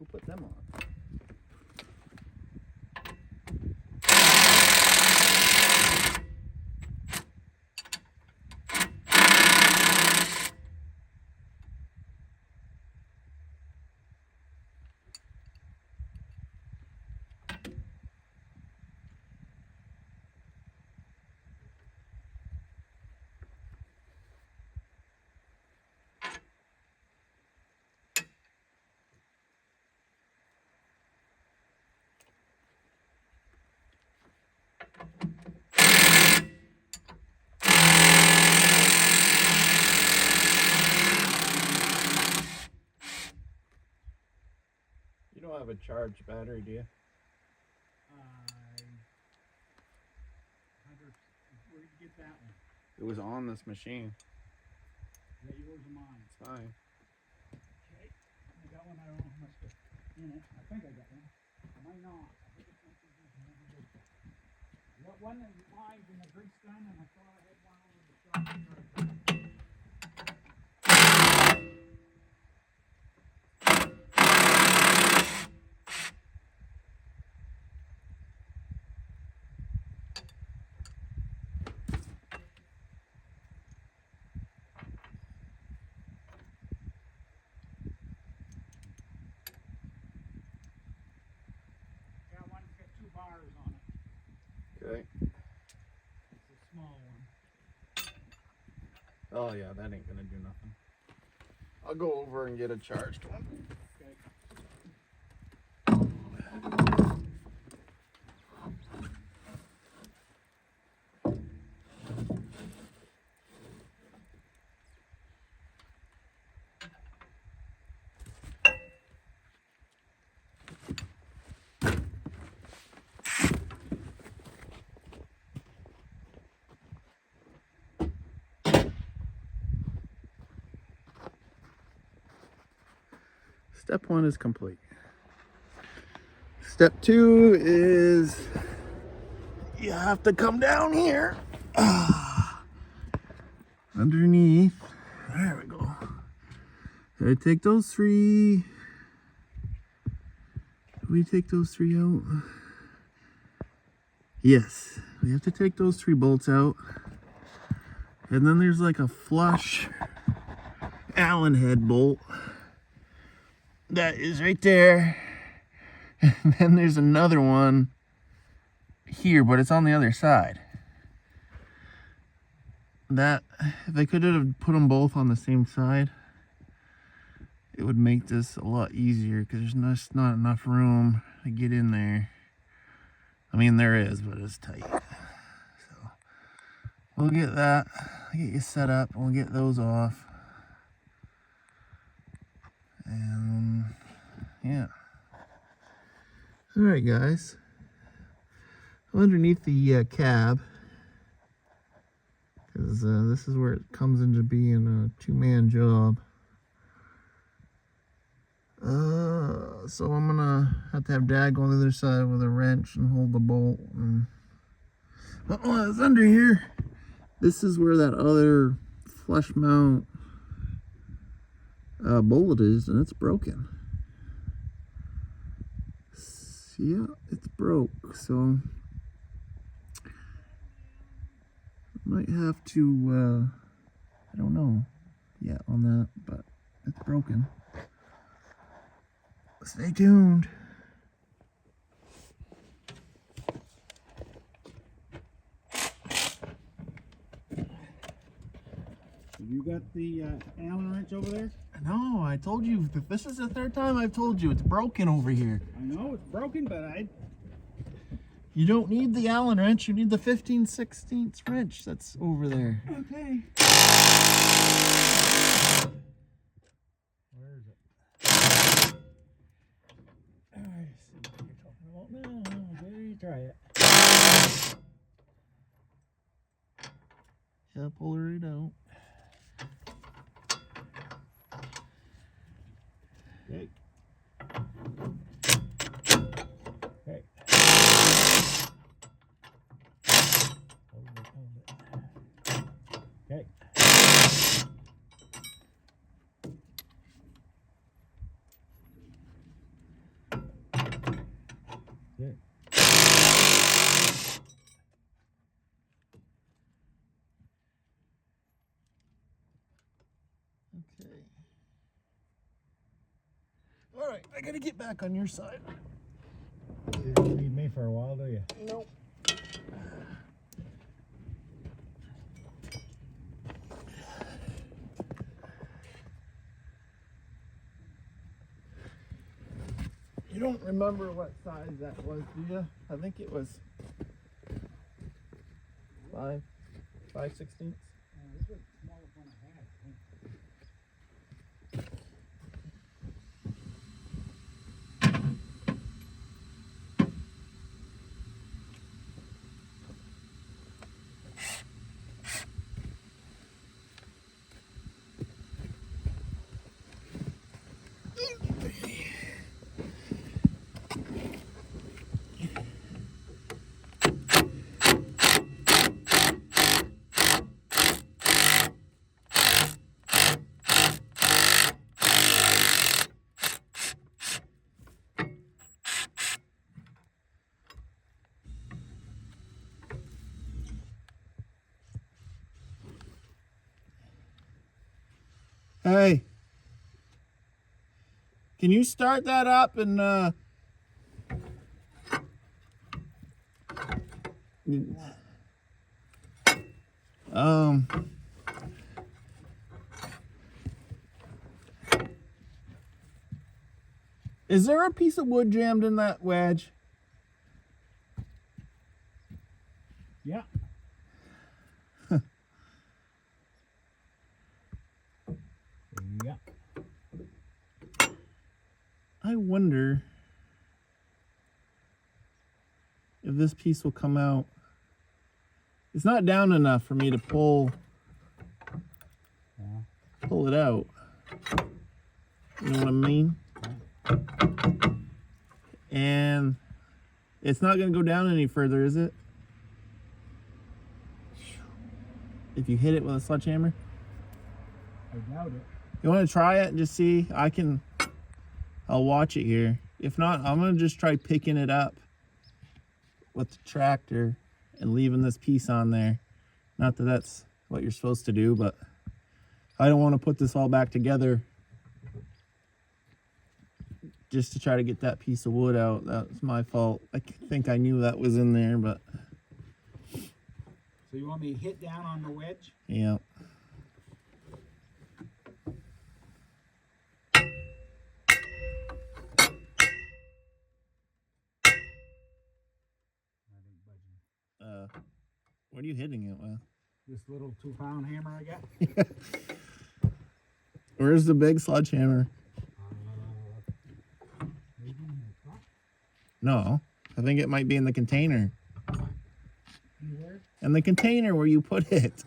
Who put them on? You don't have a charged battery, do you? Where did you get that one? It was on this machine. Is that yours or mine? It's fine. Okay. I got one. I don't know how much is in it. I think I got one. I might not. I think it's one of these. I got one of mine in the grease gun, and I thought I had one over the shop. Got one that's got 2 bars on it. Okay. It's a small one. Oh yeah, that ain't gonna do nothing. I'll go over and get a charged one. Okay. Step 1 is complete. Step 2 is you have to come down here. Underneath. There we go. I take those 3. Do we take those 3 out? Yes. We have to take those 3 bolts out. And then there's like a flush Allen head bolt. That is right there. And then there's another one here, but it's on the other side. That, if I could have put them both on the same side, it would make this a lot easier because there's just not enough room to get in there. I mean, there is, but it's tight. So we'll get that, get you set up, and we'll get those off. And yeah. Alright guys, underneath the cab, because this is where it comes into being a 2-man job. So I'm gonna have to have Dad go on the other side with a wrench and hold the bolt. And it's under here. This is where that other flush mount bolt is, and it's broken. Yeah, it's broke, so might have to I don't know yet on that, but it's broken. Stay tuned. You got the Allen wrench over there? No, I told you. This is the 3rd time I've told you it's broken over here. I know it's broken, but You don't need the Allen wrench. You need the 15/16 wrench that's over there. Okay. Where is it? I see what you're talking about now. There you try it. Yeah, pull it right out. Okay. Okay. Hold it. Okay. Okay. Okay. All right, I gotta get back on your side. You don't need me for a while, do you? Nope. You don't remember what size that was, do you? I think it was 5/16. This was the smallest one I had, I think. Hey, can you start that up and um is there a piece of wood jammed in that wedge? Yeah. Yeah. I wonder if this piece will come out. It's not down enough for me to pull it out. You know what I mean? And it's not going to go down any further, is it? If you hit it with a sledgehammer? I doubt it. You want to try it and just see? I'll watch it here. If not, I'm going to just try picking it up with the tractor and leaving this piece on there. Not that that's what you're supposed to do, but I don't want to put this all back together just to try to get that piece of wood out. That's my fault. I think I knew that was in there, but So you want me to hit down on the wedge? yeah. What are you hitting it with? This little 2-pound hammer I got? Where's the big sledgehammer? Maybe in the truck? No, I think it might be in the container. Anywhere? In the container where you put it.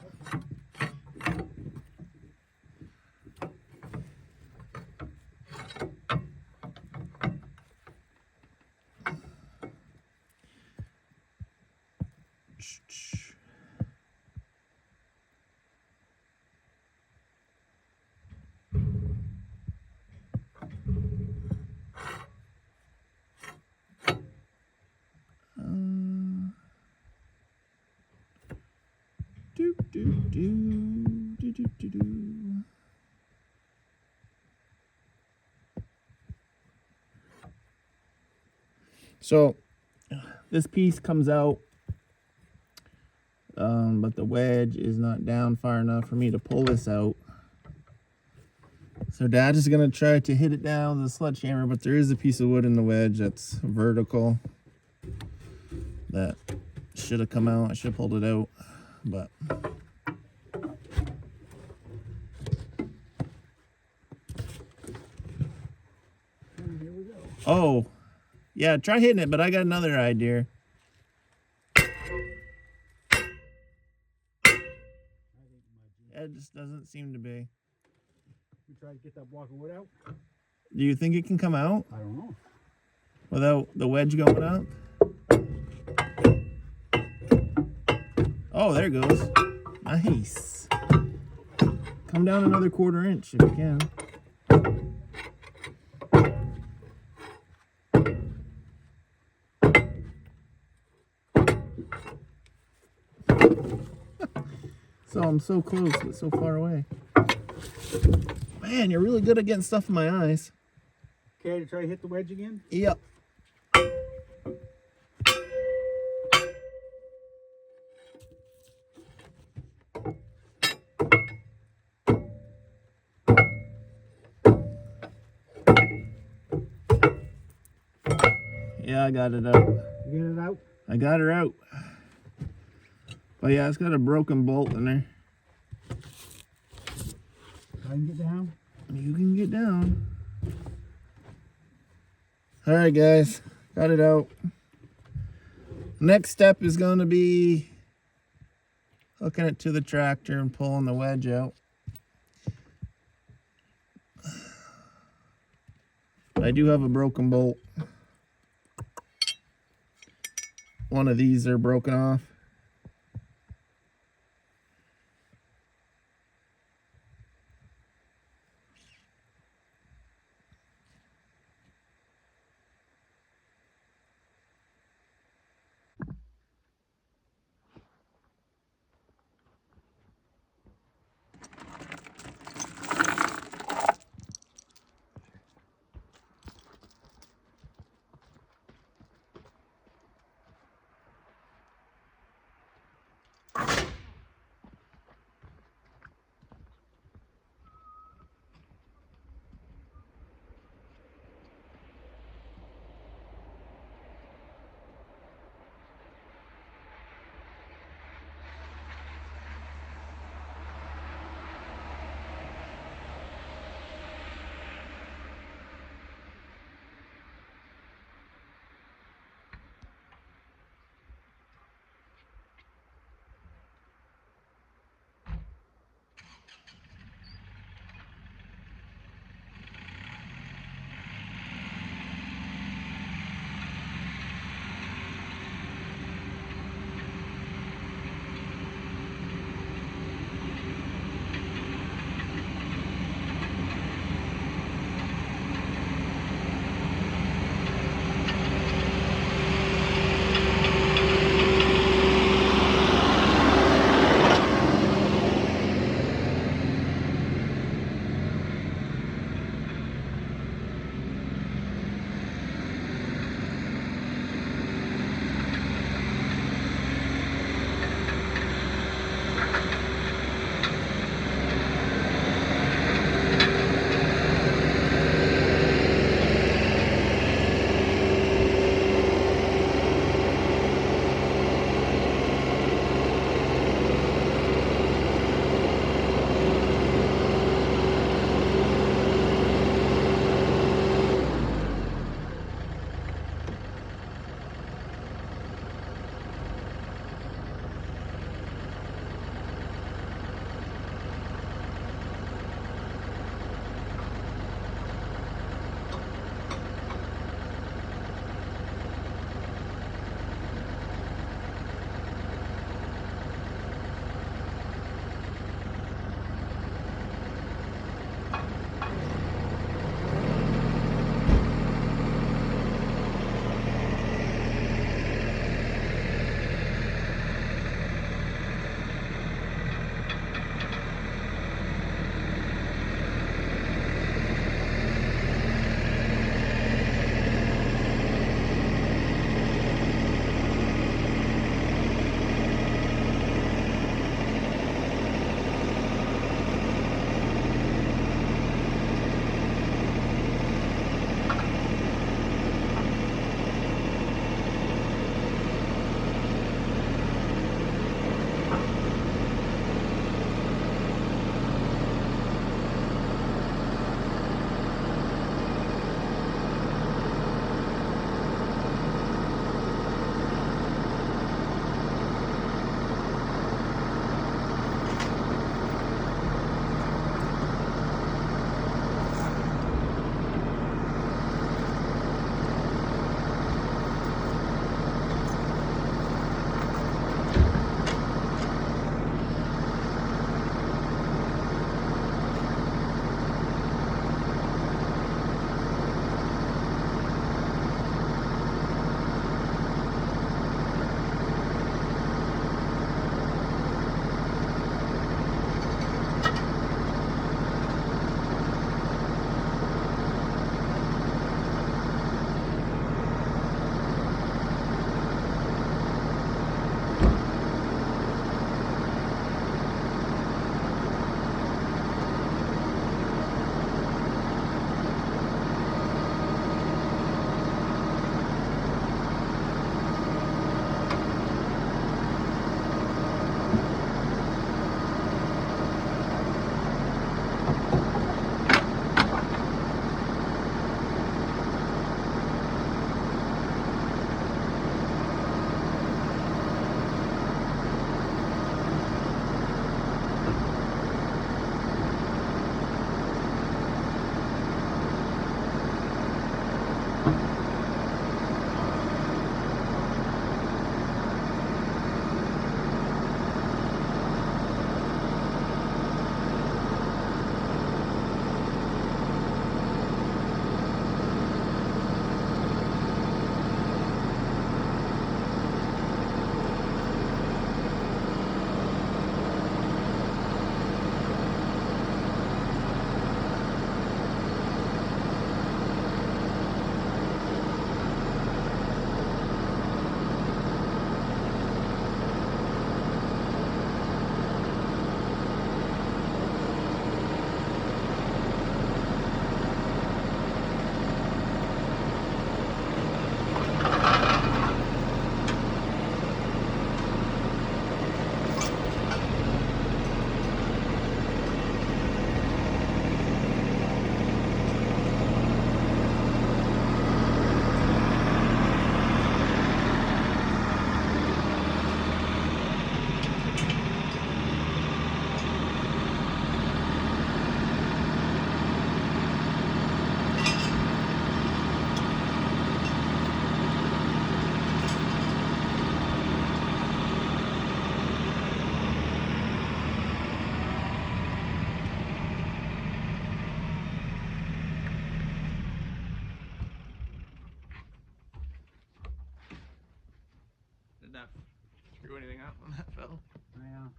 Do, do, do, do, do, do, do. So this piece comes out, but the wedge is not down far enough for me to pull this out. So Dad is going to try to hit it down with a sledgehammer, but there is a piece of wood in the wedge that's vertical that should have come out. I should have pulled it out, but And here we go. oh, yeah, try hitting it, but I got another idea. It just doesn't seem to be. You try to get that block of wood out? Do you think it can come out I don't know. without the wedge going up? Oh, there it goes. Nice. Come down another 1/4 inch if you can. So I'm so close, but so far away. Man, you're really good at getting stuff in my eyes. Okay, to try to hit the wedge again. Yep. Yeah, I got it out. You get it out? I got her out. But yeah, it's got a broken bolt in there. I can get down. You can get down. Alright guys, got it out. Next step is going to be hooking it to the tractor and pulling the wedge out. I do have a broken bolt. One of these are broken off. when that fell. Yeah.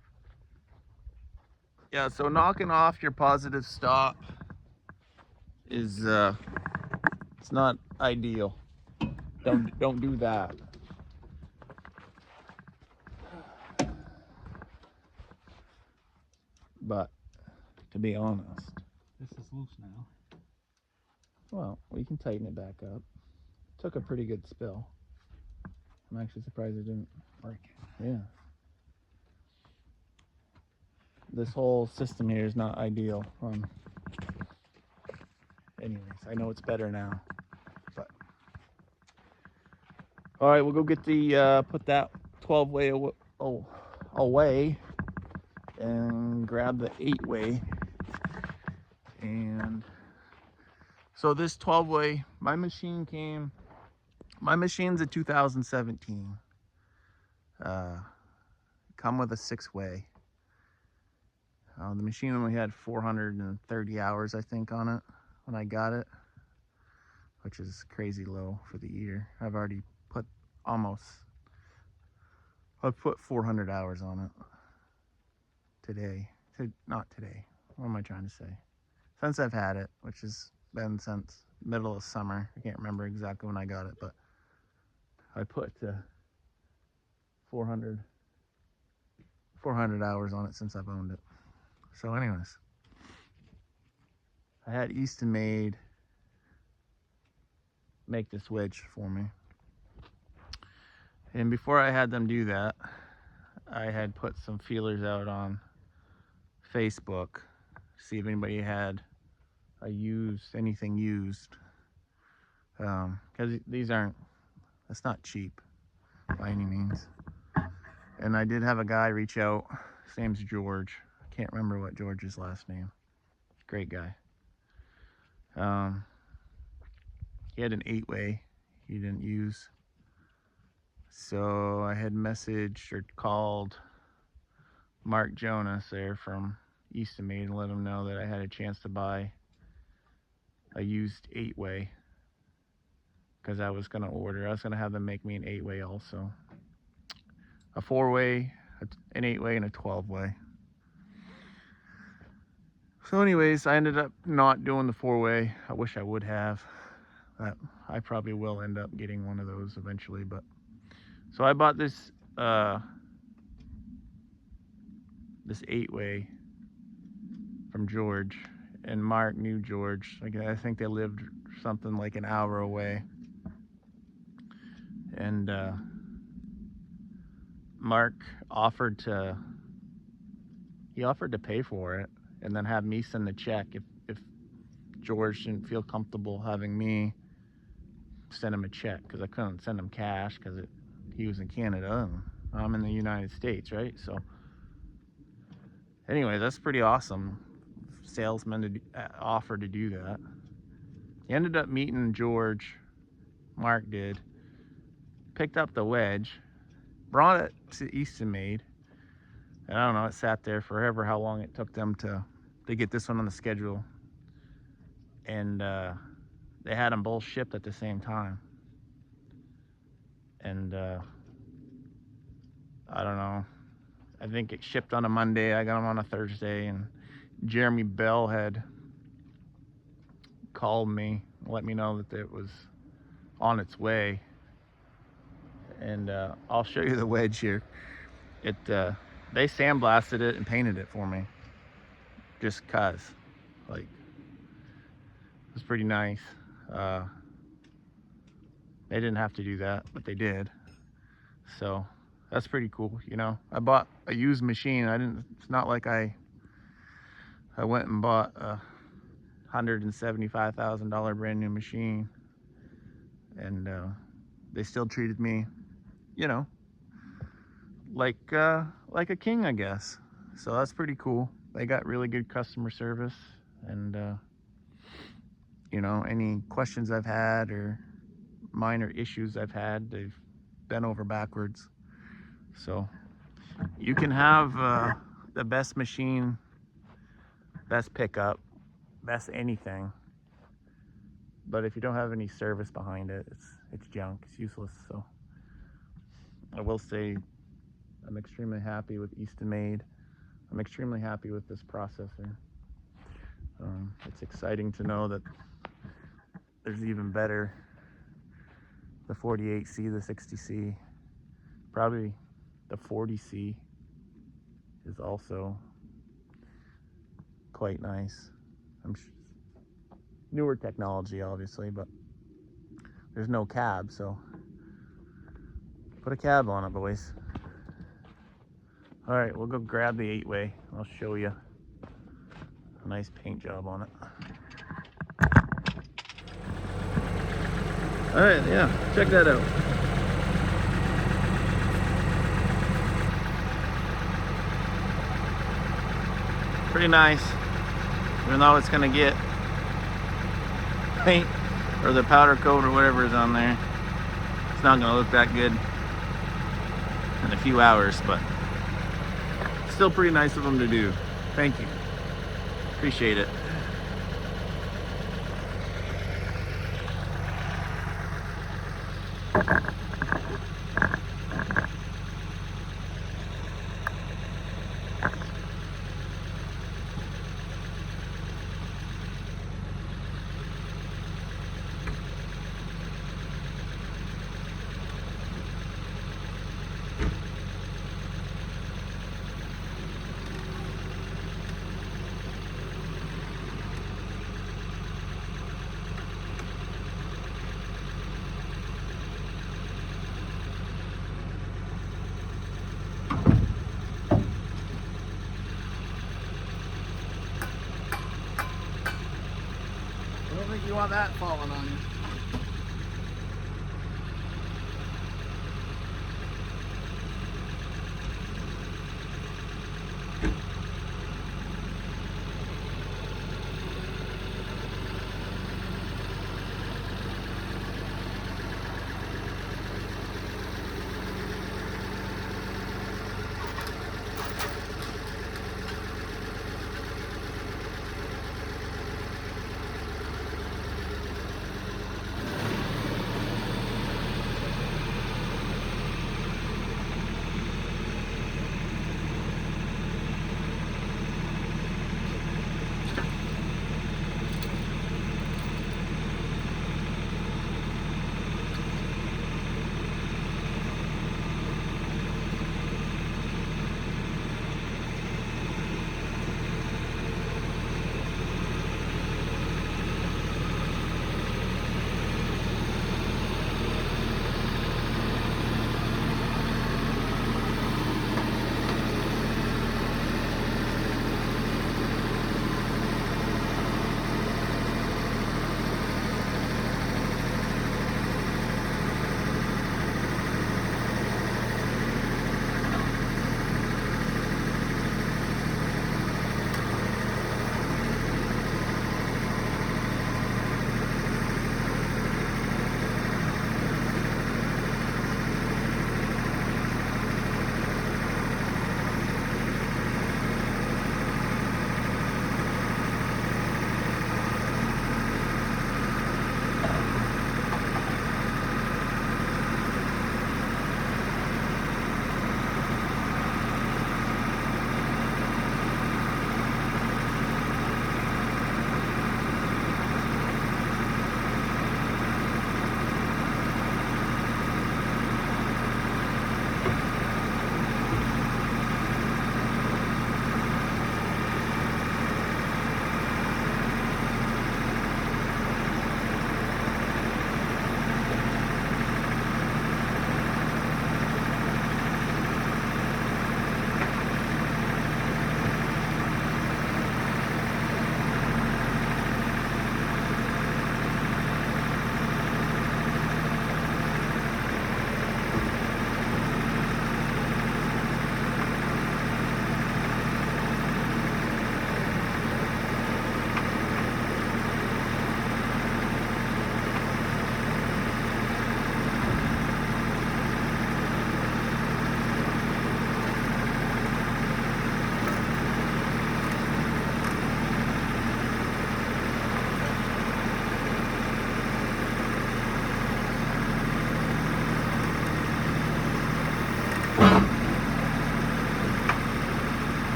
Yeah, so knocking off your positive stop is it's not ideal. Don't do that. But to be honest, This is loose now. well, we can tighten it back up. Took a pretty good spill. I'm actually surprised it didn't. Break. Yeah. This whole system here is not ideal. Anyways, I know it's better now. But all right, we'll go get the put that 12-way away and grab the 8-way. And so this 12-way, my machine's a 2017. Come with a 6-way. The machine only had 430 hours, I think, on it when I got it, which is crazy low for the year. I've already put I've put 400 hours on it today. Not today. What am I trying to say? Since I've had it, which has been since middle of summer. I can't remember exactly when I got it, but I put 400 hours on it since I've owned it. So anyways, I had Easton Made make this wedge for me. And before I had them do that, I had put some feelers out on Facebook to see if anybody had anything used. Because that's not cheap by any means. And I did have a guy reach out. His name's George. I can't remember what George's last name. Great guy. He had an 8-way he didn't use. So I had messaged or called Mark Jonas there from Easton Made and let him know that I had a chance to buy a used 8-way, because I was going to have them make me an 8-way also. A 4-way, an 8-way, and a 12-way. So anyways, I ended up not doing the 4-way. I wish I would have. I probably will end up getting one of those eventually, but so I bought this 8-way from George, and Mark knew George. I think they lived something like an hour away, and Mark offered to pay for it and then have me send the check if George didn't feel comfortable having me send him a check, because I couldn't send him cash because he was in Canada and I'm in the United States, right? So anyway, that's pretty awesome. Salesman offered to do that. He ended up meeting George. Mark did. Picked up the wedge, brought it to Easton Made. And I don't know, it sat there forever how long it took them to get this one on the schedule. And they had them both shipped at the same time. And I don't know, I think it shipped on a Monday. I got them on a Thursday, and Jeremy Bell had called me, let me know that it was on its way. And I'll show you the wedge here. They sandblasted it and painted it for me, just cause, like, it was pretty nice. They didn't have to do that, but they did. So that's pretty cool, you know. I bought a used machine. It's not like I went and bought a $175,000 brand new machine, and they still treated me, you know, like a king, I guess. So that's pretty cool. They got really good customer service, and you know, any questions I've had or minor issues I've had, they've bent over backwards. So you can have the best machine, best pickup, best anything, but if you don't have any service behind it, it's junk, it's useless. So I will say I'm extremely happy with Easton Made. I'm extremely happy with this processor. It's exciting to know that there's even better. The 48C, the 60C, probably the 40C is also quite nice. Newer technology, obviously, but there's no cab, so put a cab on it, boys. All right, we'll go grab the 8-way. I'll show you a nice paint job on it. All right, yeah, check that out. Pretty nice, even though it's gonna get paint or the powder coat or whatever is on there. It's not gonna look that good in a few hours, but still pretty nice of them to do. Thank you. Appreciate it. I don't think you want that falling on you.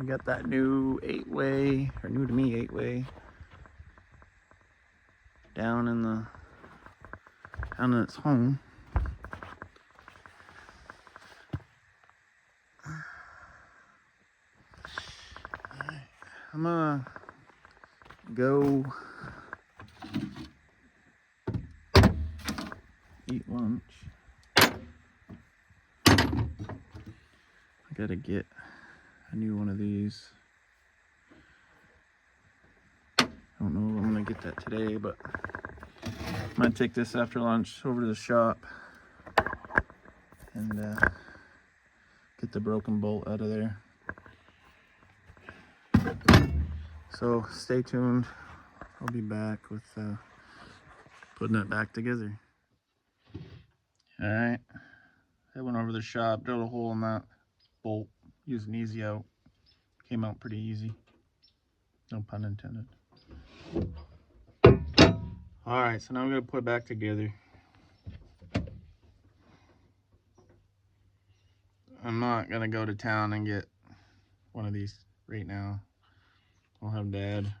We got that new 8-way, or new to me 8-way, down in its home. I'm gonna go eat lunch. I gotta get a new one of these. I don't know if I'm gonna get that today, but I might take this after lunch over to the shop and get the broken bolt out of there. So stay tuned. I'll be back with putting it back together. All right, I went over to the shop, drilled a hole in that bolt, used an easy out. Came out pretty easy. No pun intended. All right, so now I'm gonna put it back together. I'm not gonna go to town and get one of these right now. I'll have Dad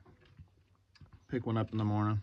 pick one up in the morning.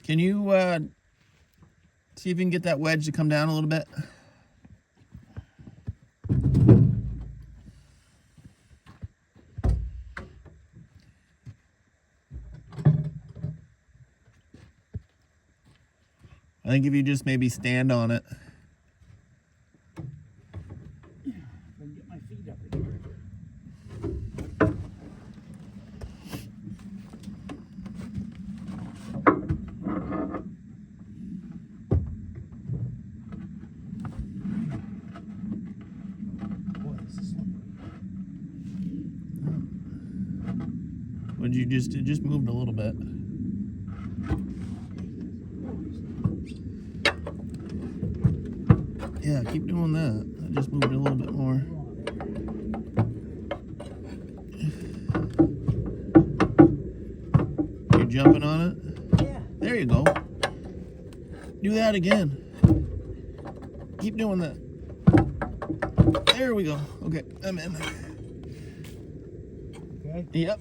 Can you see if you can get that wedge to come down a little bit? I think if you just maybe stand on it. Yeah, if I can get my feet up in here. Boy, this is slippery. Would you just, it just moved a little bit. Yeah, keep doing that. It just moved a little bit more. You jumping on it? Yeah. There you go. Do that again. Keep doing that. There we go. Okay, I'm in. Okay. Yep.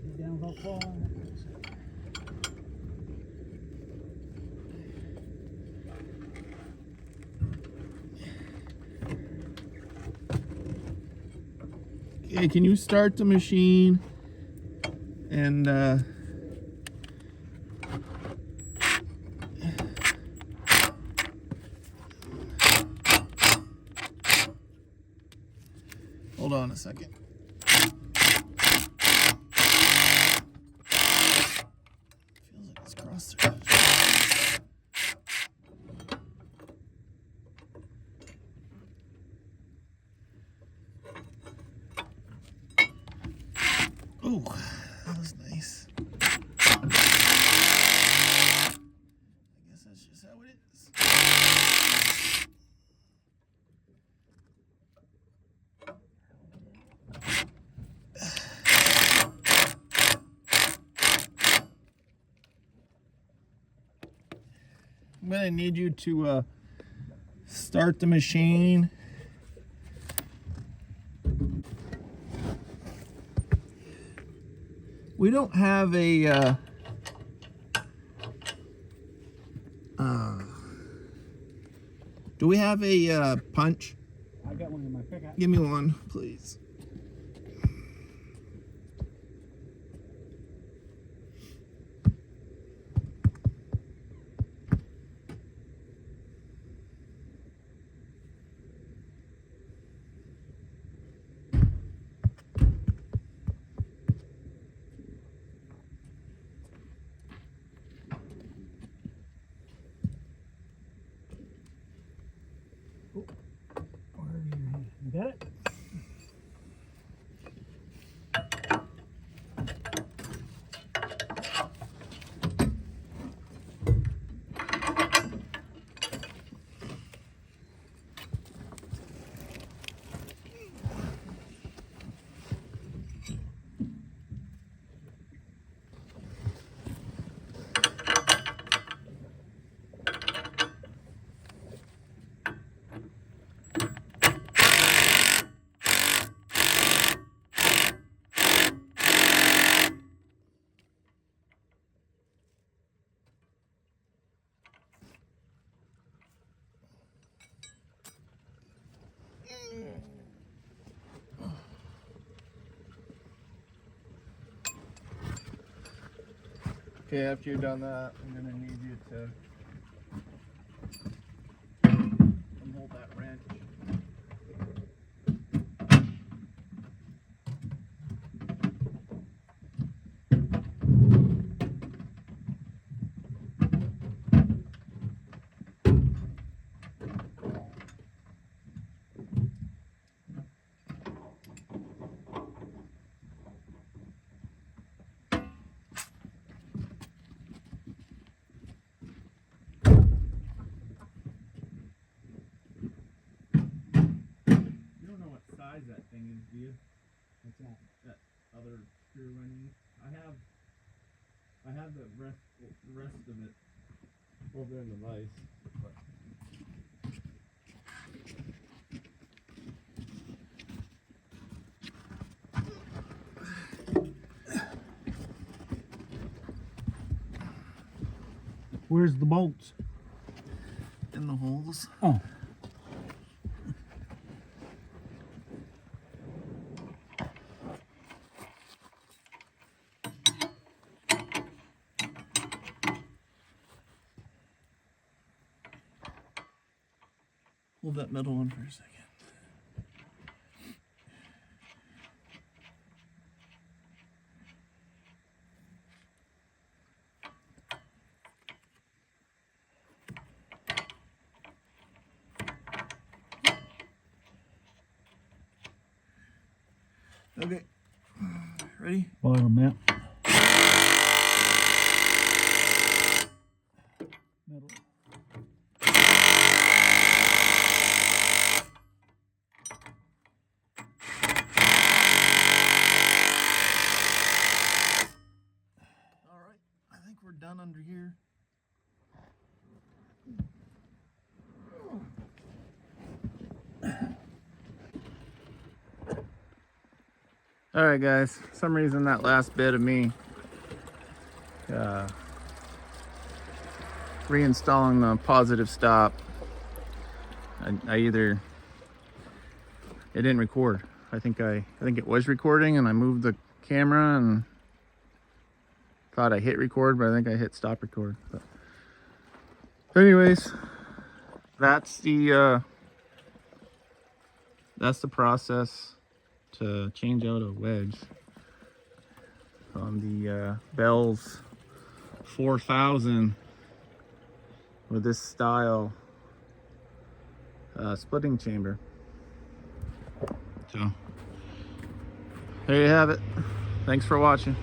Get down without falling. Okay, can you start the machine and hold on a second. Feels like it's crossed through. Oh, that was nice. I guess that's just how it is. I'm gonna need you to start the machine. We don't have a do we have a punch? I got one in my pickup. Give me one, please. Oh, where are you? You got it? Okay, after you're done that, I'm gonna need you to hold that wrench. You don't know what size that thing is, do you? What's that? That other screw running. I have the rest of it over in the vise. But Where's the bolts? in the holes. Oh. Hold that middle one for a second. Okay. Ready? Bottom out. Middle. Alright. I think we're done under here. Alright guys, for some reason that last bit of me reinstalling the positive stop, I either, it didn't record. I think it was recording and I moved the camera and thought I hit record, but I think I hit stop record. But anyways, that's the process to change out a wedge on the Bell's 4000 with this style splitting chamber. So there you have it. Thanks for watching.